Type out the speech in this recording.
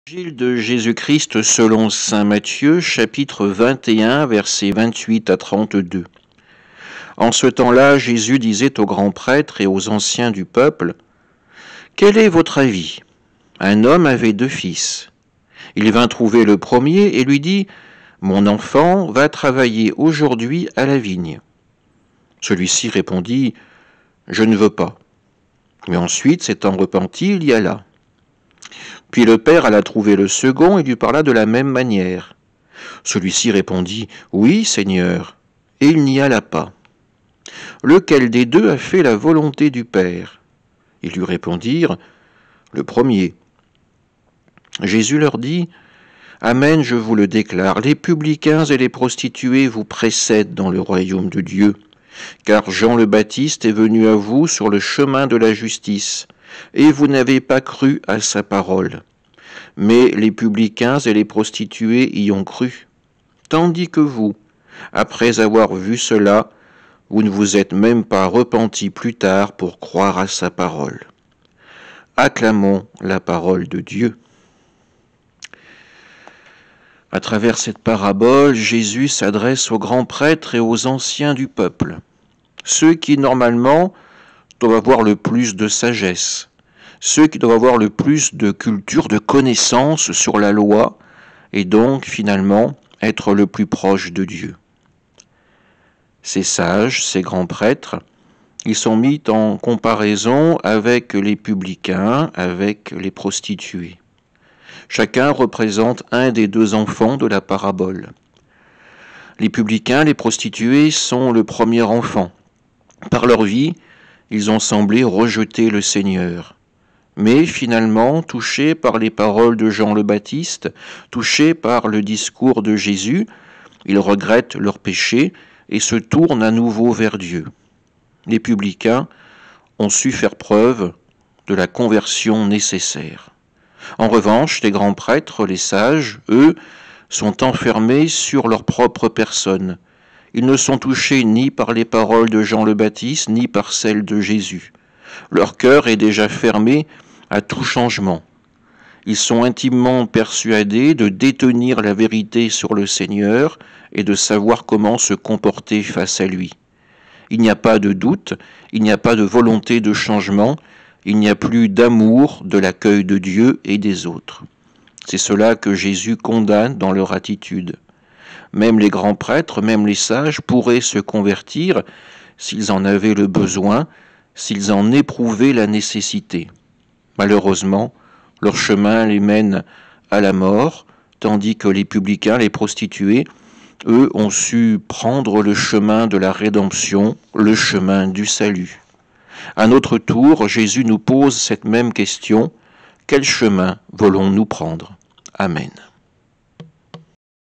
Évangile de Jésus-Christ selon saint Matthieu, chapitre 21, versets 28 à 32. En ce temps-là, Jésus disait aux grands prêtres et aux anciens du peuple, « Quel est votre avis ? Un homme avait 2 fils. Il vint trouver le premier et lui dit, « Mon enfant va travailler aujourd'hui à la vigne. » Celui-ci répondit, « Je ne veux pas. » Mais ensuite, s'étant repenti, il y alla. Puis le père alla trouver le second et lui parla de la même manière. Celui-ci répondit, « Oui, Seigneur. » Et il n'y alla pas. Lequel des 2 a fait la volonté du père ? Ils lui répondirent, « Le premier. » Jésus leur dit, « Amen, je vous le déclare, les publicains et les prostituées vous précèdent dans le royaume de Dieu. Car Jean le Baptiste est venu à vous sur le chemin de la justice, et vous n'avez pas cru à sa parole. Mais les publicains et les prostituées y ont cru. Tandis que vous, après avoir vu cela, vous ne vous êtes même pas repentis plus tard pour croire à sa parole. » Acclamons la parole de Dieu. À travers cette parabole, Jésus s'adresse aux grands prêtres et aux anciens du peuple, ceux qui normalement doivent avoir le plus de sagesse, ceux qui doivent avoir le plus de culture, de connaissances sur la loi, et donc finalement être le plus proche de Dieu. Ces sages, ces grands prêtres, ils sont mis en comparaison avec les publicains, avec les prostituées. Chacun représente un des 2 enfants de la parabole. Les publicains, les prostituées sont le premier enfant. Par leur vie, ils ont semblé rejeter le Seigneur. Mais finalement, touchés par les paroles de Jean le Baptiste, touchés par le discours de Jésus, ils regrettent leur péché et se tournent à nouveau vers Dieu. Les publicains ont su faire preuve de la conversion nécessaire. En revanche, les grands prêtres, les sages, eux, sont enfermés sur leur propre personne. Ils ne sont touchés ni par les paroles de Jean le Baptiste, ni par celles de Jésus. Leur cœur est déjà fermé à tout changement. Ils sont intimement persuadés de détenir la vérité sur le Seigneur et de savoir comment se comporter face à lui. Il n'y a pas de doute, il n'y a pas de volonté de changement, il n'y a plus d'amour de l'accueil de Dieu et des autres. C'est cela que Jésus condamne dans leur attitude. Même les grands prêtres, même les sages pourraient se convertir s'ils en avaient le besoin, s'ils en éprouvaient la nécessité. Malheureusement, leur chemin les mène à la mort, tandis que les publicains, les prostituées, eux ont su prendre le chemin de la rédemption, le chemin du salut. À notre tour, Jésus nous pose cette même question, quel chemin voulons-nous prendre ? Amen.